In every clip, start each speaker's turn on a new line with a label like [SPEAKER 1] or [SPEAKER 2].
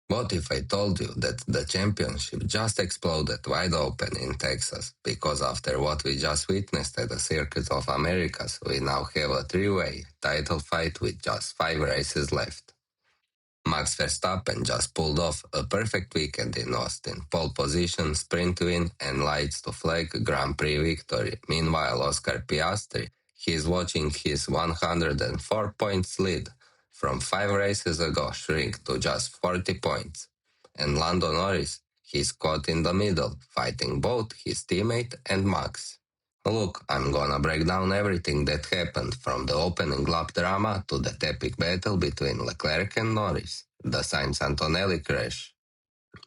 [SPEAKER 1] What if I told you that the championship just exploded wide open in Texas because after what we just witnessed at the Circuit of Americas, we now have a three-way title fight with just 5 races left? Max Verstappen just pulled off a perfect weekend in Austin, pole position, sprint win, and lights to flag Grand Prix victory. Meanwhile, Oscar Piastri, he is watching his 104 points lead from 5 races ago shrink to just 40 points. And Lando Norris, he's caught in the middle, fighting both his teammate and Max. Look, I'm gonna break down everything that happened, from the opening lap drama to the epic battle between Leclerc and Norris, the Sainz-Antonelli crash,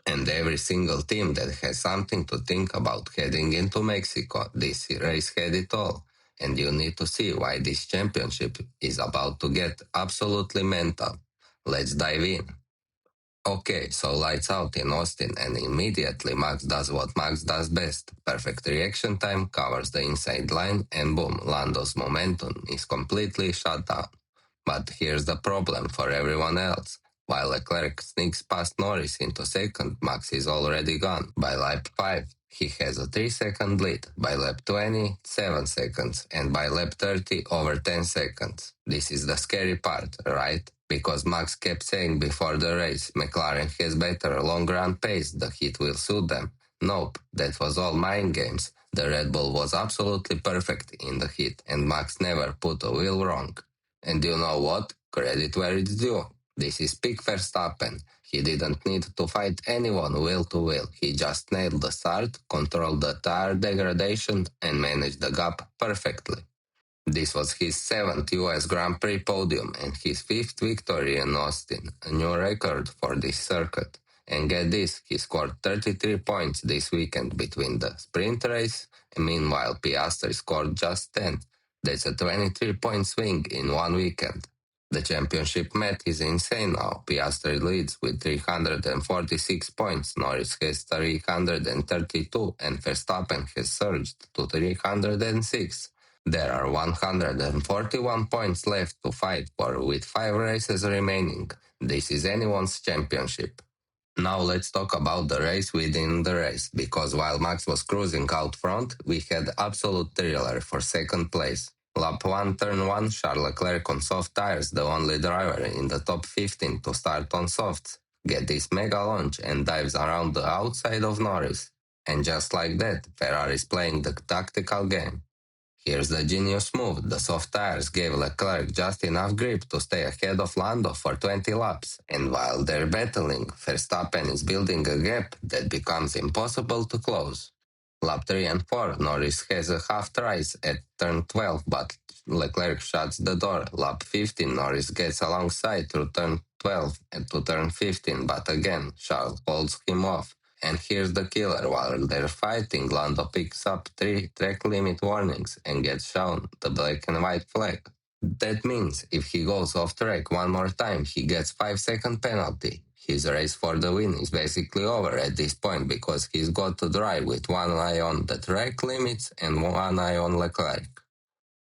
[SPEAKER 1] and every single team that has something to think about heading into Mexico. This race had it all, and you need to see why this championship is about to get absolutely mental. Let's dive in. Okay, so lights out in Austin, and immediately Max does what Max does best. Perfect reaction time, covers the inside line, and boom, Lando's momentum is completely shut down. But here's the problem for everyone else. While Leclerc sneaks past Norris into second, Max is already gone. By lap 5, he has a 3-second lead. By lap 20, 7 seconds. And by lap 30, over 10 seconds. This is the scary part, right? Because Max kept saying before the race, McLaren has better long run pace, the heat will suit them. Nope, that was all mind games. The Red Bull was absolutely perfect in the heat, and Max never put a wheel wrong. And you know what? Credit where it's due. This is peak Verstappen. He didn't need to fight anyone wheel to wheel. He just nailed the start, controlled the tire degradation, and managed the gap perfectly. This was his 7th US Grand Prix podium and his 5th victory in Austin, a new record for this circuit. And get this, he scored 33 points this weekend between the sprint race, and meanwhile Piastri scored just 10. That's a 23-point swing in one weekend. The championship math is insane now. Piastri leads with 346 points, Norris has 332, and Verstappen has surged to 306. There are 141 points left to fight for with 5 races remaining. This is anyone's championship. Now let's talk about the race within the race, because while Max was cruising out front, we had absolute thriller for second place. Lap 1, turn 1, Charles Leclerc on soft tires, the only driver in the top 15 to start on softs, get this mega launch and dives around the outside of Norris. And just like that, Ferrari is playing the tactical game. Here's the genius move. The soft tires gave Leclerc just enough grip to stay ahead of Lando for 20 laps, and while they're battling, Verstappen is building a gap that becomes impossible to close. Lap 3 and 4, Norris has a half tries at turn 12, but Leclerc shuts the door. Lap 15, Norris gets alongside through turn 12 and to turn 15, but again, Charles holds him off. And here's the killer. While they're fighting, Lando picks up 3 track limit warnings and gets shown the black and white flag. That means if he goes off track one more time, he gets 5-second penalty. His race for the win is basically over at this point because he's got to drive with one eye on the track limits and one eye on Leclerc.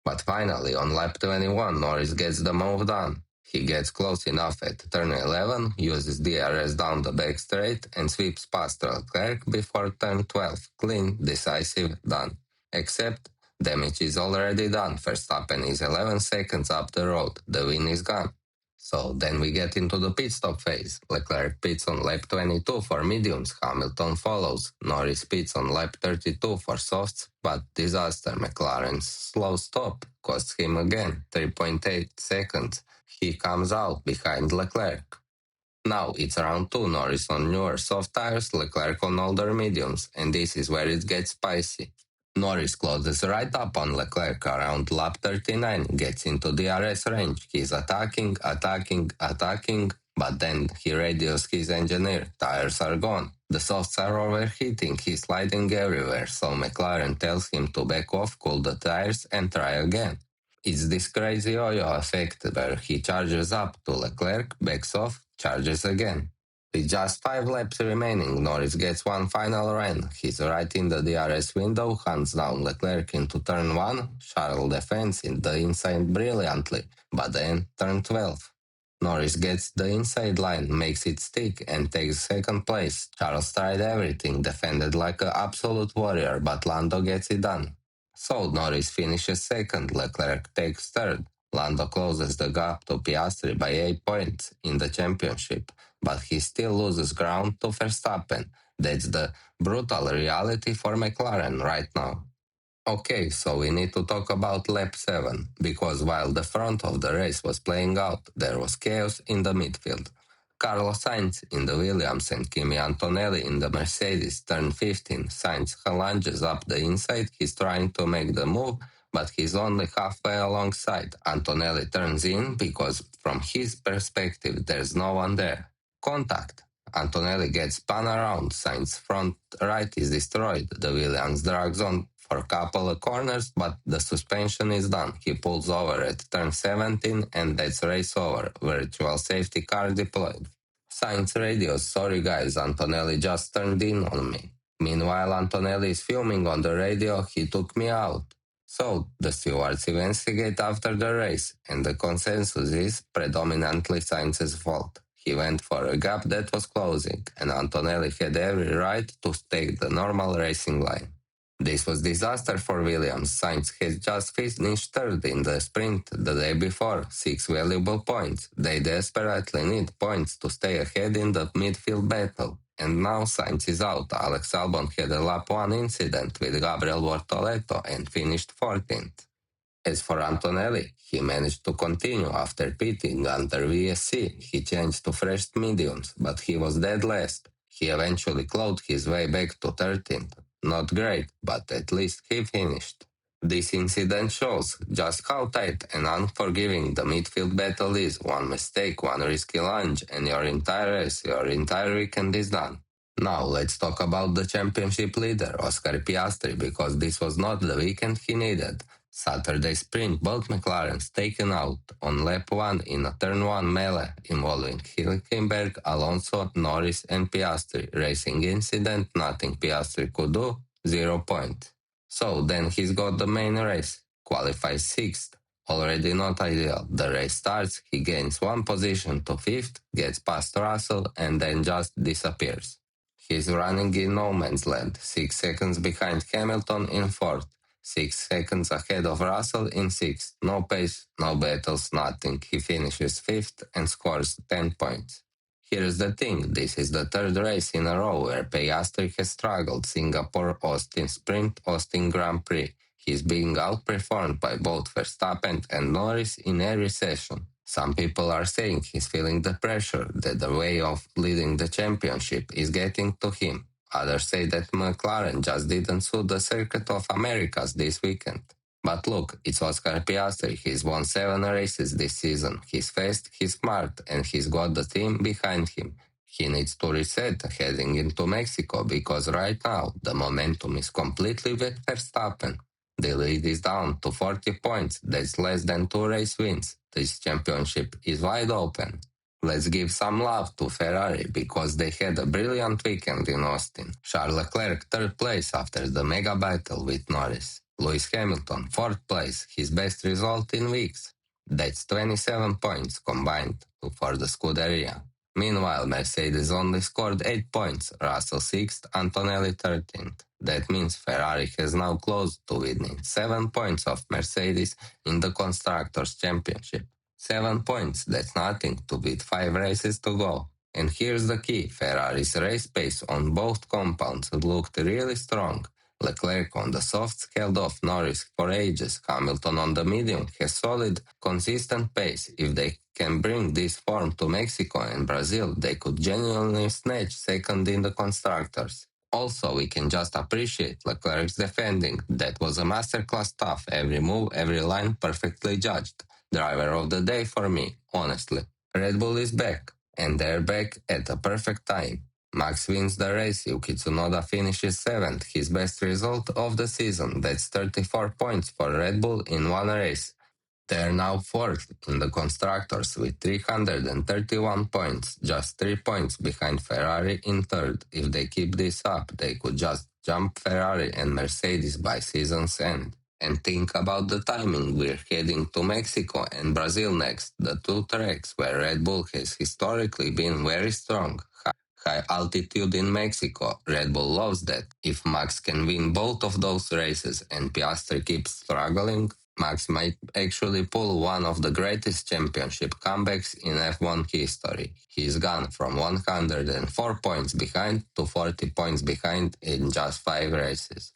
[SPEAKER 1] But finally, on lap 21, Norris gets the move done. He gets close enough at turn 11, uses DRS down the back straight, and sweeps past Leclerc before turn 12. Clean, decisive, done. Except, damage is already done. Verstappen is 11 seconds up the road. The win is gone. So then we get into the pit stop phase. Leclerc pits on lap 22 for mediums, Hamilton follows. Norris pits on lap 32 for softs, but disaster. McLaren's slow stop costs him again 3.8 seconds. He comes out behind Leclerc. Now it's round 2, Norris on newer soft tires, Leclerc on older mediums, and this is where it gets spicy. Norris closes right up on Leclerc around lap 39, gets into DRS range. He's attacking, but then he radios his engineer. Tires are gone. The softs are overheating. He's sliding everywhere, so McLaren tells him to back off, cool the tires, and try again. It's this crazy yo-yo effect where he charges up to Leclerc, backs off, charges again. With just 5 laps remaining, Norris gets one final run. He's right in the DRS window, hands down Leclerc into turn 1. Charles defends in the inside brilliantly, but then turn 12. Norris gets the inside line, makes it stick, and takes second place. Charles tried everything, defended like an absolute warrior, but Lando gets it done. So Norris finishes second, Leclerc takes third. Lando closes the gap to Piastri by 8 points in the championship, but he still loses ground to Verstappen. That's the brutal reality for McLaren right now. Okay, so we need to talk about lap 7, because while the front of the race was playing out, there was chaos in the midfield. Carlos Sainz in the Williams and Kimi Antonelli in the Mercedes turn 15. Sainz lunges up the inside, he's trying to make the move, but he's only halfway alongside. Antonelli turns in because from his perspective there's no one there. Contact. Antonelli gets spun around, Sainz's front right is destroyed. The Williams drags on for a couple of corners, but the suspension is done. He pulls over at turn 17 and that's race over. Virtual safety car deployed. Sainz radios, sorry guys, Antonelli just turned in on me. Meanwhile, Antonelli is filming on the radio, he took me out. So, the stewards investigate after the race, and the consensus is predominantly Sainz's fault. He went for a gap that was closing, and Antonelli had every right to take the normal racing line. This was disaster for Williams. Sainz has just finished third in the sprint the day before, 6 valuable points. They desperately need points to stay ahead in the midfield battle. And now Sainz is out. Alex Albon had a lap 1 incident with Gabriel Bortoleto and finished 14th. As for Antonelli, he managed to continue after pitting under VSC. He changed to fresh mediums, but he was dead last. He eventually clawed his way back to 13th. Not great, but at least he finished. This incident shows just how tight and unforgiving the midfield battle is. One mistake, one risky lunge, and your entire race, your entire weekend is done. Now let's talk about the championship leader, Oscar Piastri, because this was not the weekend he needed. Saturday sprint, both McLarens taken out on lap 1 in a turn 1 melee involving Hülkenberg, Alonso, Norris and Piastri. Racing incident, nothing Piastri could do, 0 points. So then he's got the main race, qualifies 6th, already not ideal. The race starts, he gains 1 position to 5th, gets past Russell and then just disappears. He's running in no man's land, 6 seconds behind Hamilton in 4th. 6 seconds ahead of Russell in 6th. No pace, no battles, nothing. He finishes 5th and scores 10 points. Here's the thing, this is the third race in a row where Piastri has struggled. Singapore, Austin Sprint, Austin Grand Prix. He's being outperformed by both Verstappen and Norris in every session. Some people are saying he's feeling the pressure, that the way of leading the championship is getting to him. Others say that McLaren just didn't suit the Circuit of Americas this weekend. But look, it's Oscar Piastri. He's won 7 races this season. He's fast, he's smart, and he's got the team behind him. He needs to reset heading into Mexico because right now the momentum is completely with Verstappen. The lead is down to 40 points. That's less than 2 race wins. This championship is wide open. Let's give some love to Ferrari because they had a brilliant weekend in Austin. Charles Leclerc third place after the mega battle with Norris. Lewis Hamilton fourth place, his best result in weeks. That's 27 points combined for the Scuderia. Meanwhile, Mercedes only scored 8 points, Russell 6th, Antonelli 13th. That means Ferrari has now close to winning 7 points of Mercedes in the Constructors' Championship. 7 points, that's nothing to beat 5 races to go. And here's the key, Ferrari's race pace on both compounds looked really strong. Leclerc on the softs held off Norris for ages. Hamilton on the medium has solid, consistent pace. If they can bring this form to Mexico and Brazil, they could genuinely snatch second in the constructors. Also, we can just appreciate Leclerc's defending. That was a masterclass stuff. Every move, every line perfectly judged. Driver of the day for me, honestly. Red Bull is back, and they're back at a perfect time. Max wins the race, Yuki Tsunoda finishes 7th, his best result of the season. That's 34 points for Red Bull in one race. They're now 4th in the Constructors with 331 points, just 3 points behind Ferrari in 3rd. If they keep this up, they could just jump Ferrari and Mercedes by season's end. And think about the timing. We're heading to Mexico and Brazil next, the two tracks where Red Bull has historically been very strong. High altitude in Mexico, Red Bull loves that. If Max can win both of those races and Piastri keeps struggling, Max might actually pull one of the greatest championship comebacks in F1 history. He's gone from 104 points behind to 40 points behind in just 5 races.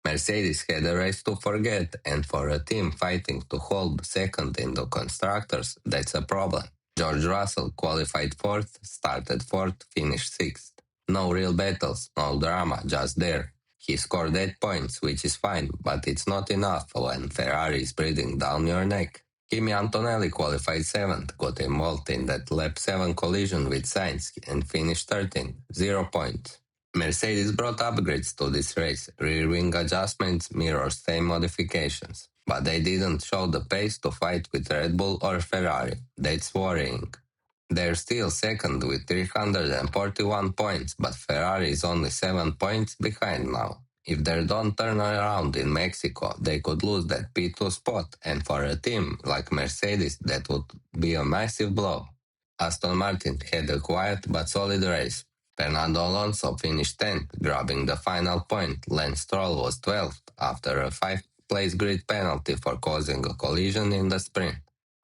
[SPEAKER 1] Mercedes had a race to forget, and for a team fighting to hold second in the constructors, that's a problem. George Russell qualified fourth, started fourth, finished sixth. No real battles, no drama, just there. He scored 8 points, which is fine, but it's not enough when Ferrari is breathing down your neck. Kimi Antonelli qualified 7th, got involved in that lap 7 collision with Sainz and finished 13th, 0 points. Mercedes brought upgrades to this race, rear wing adjustments, mirror stay modifications, but they didn't show the pace to fight with Red Bull or Ferrari. That's worrying. They're still second with 341 points, but Ferrari is only 7 points behind now. If they don't turn around in Mexico, they could lose that P2 spot, and for a team like Mercedes, that would be a massive blow. Aston Martin had a quiet but solid race. Fernando Alonso finished 10th, grabbing the final point. Lance Stroll was 12th after a 5-place grid penalty for causing a collision in the sprint.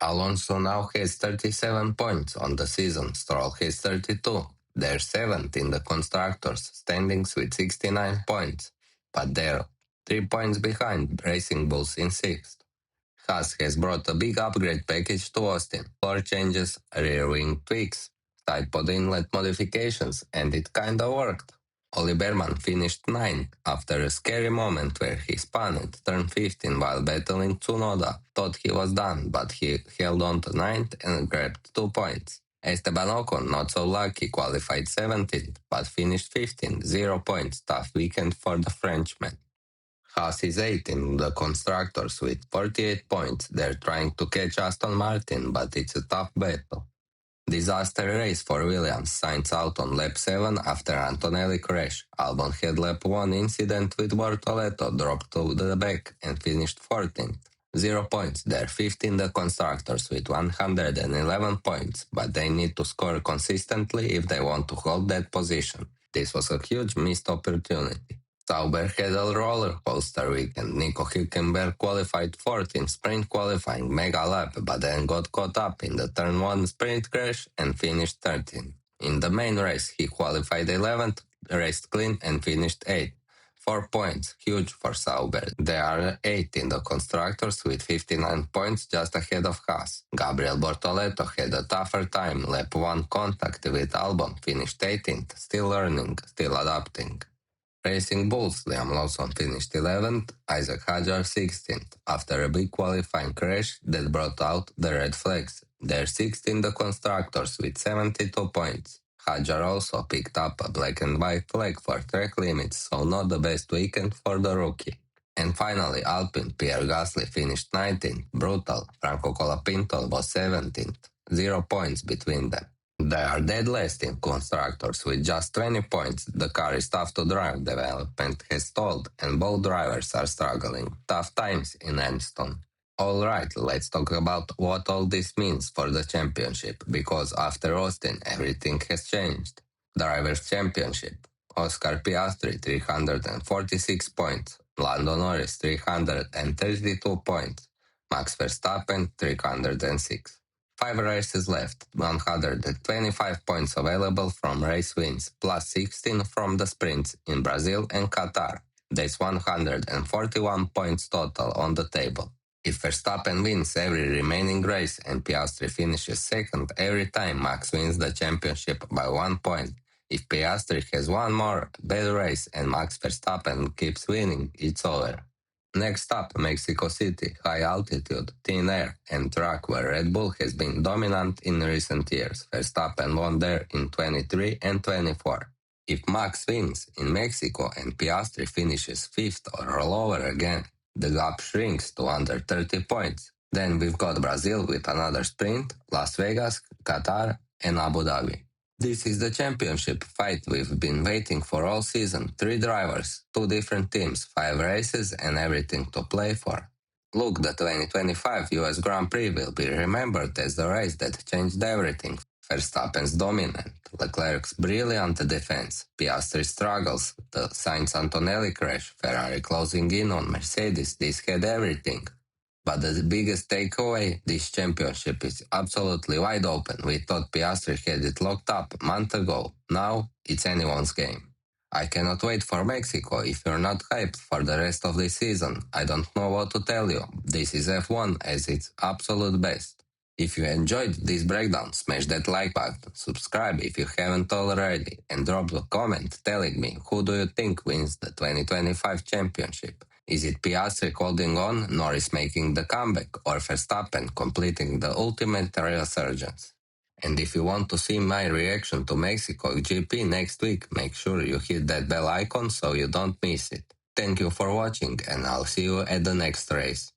[SPEAKER 1] Alonso now has 37 points on the season. Stroll has 32. They're 7th in the constructors' standings with 69 points, but they're 3 points behind Racing Bulls in 6th. Haas has brought a big upgrade package to Austin. Floor changes, rear wing tweaks, side pod inlet modifications, and it kinda worked. Oli Berman finished 9th after a scary moment where he spun at turn 15 while battling Tsunoda. Thought he was done, but he held on to 9th and grabbed 2 points. Esteban Ocon, not so lucky, qualified 17th, but finished 15th, 0 points. Tough weekend for the Frenchman. Haas is 8th in the constructors with 48 points. They're trying to catch Aston Martin, but it's a tough battle. Disaster race for Williams. Sainz out on lap 7 after Antonelli crash. Albon had lap 1 incident with Bortoleto, dropped to the back and finished 14th. 0 points. They're 5th in the constructors with 111 points, but they need to score consistently if they want to hold that position. This was a huge missed opportunity. Sauber had a roller coaster weekend. Nico Hülkenberg qualified 4th in sprint qualifying mega lap, but then got caught up in the turn 1 sprint crash and finished 13th. In the main race, he qualified 11th, raced clean and finished 8th. 4 points, huge for Sauber. They are 8th in the constructors with 59 points, just ahead of Haas. Gabriel Bortoleto had a tougher time. Lap 1 contact with Albon, finished 18th, still learning, still adapting. Racing Bulls, Liam Lawson finished 11th, Isaac Hadjar 16th, after a big qualifying crash that brought out the red flags. They're 6th in the constructors with 72 points. Hadjar also picked up a black and white flag for track limits, so not the best weekend for the rookie. And finally, Alpine, Pierre Gasly finished 19th, brutal. Franco Colapinto was 17th, 0 points between them. They are dead last in constructors with just 20 points. The car is tough to drive, development has stalled, and both drivers are struggling. Tough times in Anston. Alright, let's talk about what all this means for the championship, because after Austin, everything has changed. Drivers' Championship. Oscar Piastri, 346 points. Lando Norris, 332 points. Max Verstappen, 306. 5 races left, 125 points available from race wins, plus 16 from the sprints in Brazil and Qatar. That's 141 points total on the table. If Verstappen wins every remaining race and Piastri finishes second every time, Max wins the championship by 1 point. If Piastri has one more bad race and Max Verstappen keeps winning, it's over. Next up, Mexico City, high altitude, thin air, and track where Red Bull has been dominant in recent years. Verstappen won there in 23 and 24. If Max wins in Mexico and Piastri finishes 5th or lower again, the gap shrinks to under 30 points. Then we've got Brazil with another sprint, Las Vegas, Qatar, and Abu Dhabi. This is the championship fight we've been waiting for all season. Three drivers, two different teams, five races, and everything to play for. Look, the 2025 US Grand Prix will be remembered as the race that changed everything. Verstappen's dominant, Leclerc's brilliant defense, Piastri's struggles, the Sainz-Antonelli crash, Ferrari closing in on Mercedes, this had everything. But the biggest takeaway, this championship is absolutely wide open. We thought Piastri had it locked up a month ago. Now it's anyone's game. I cannot wait for Mexico. If you're not hyped for the rest of the season, I don't know what to tell you. This is F1 as its absolute best. If you enjoyed this breakdown, smash that like button, subscribe if you haven't already, and drop a comment telling me who do you think wins the 2025 championship. Is it Piastri holding on, Norris making the comeback, or Verstappen completing the ultimate resurgence? And if you want to see my reaction to Mexico GP next week, make sure you hit that bell icon so you don't miss it. Thank you for watching, and I'll see you at the next race.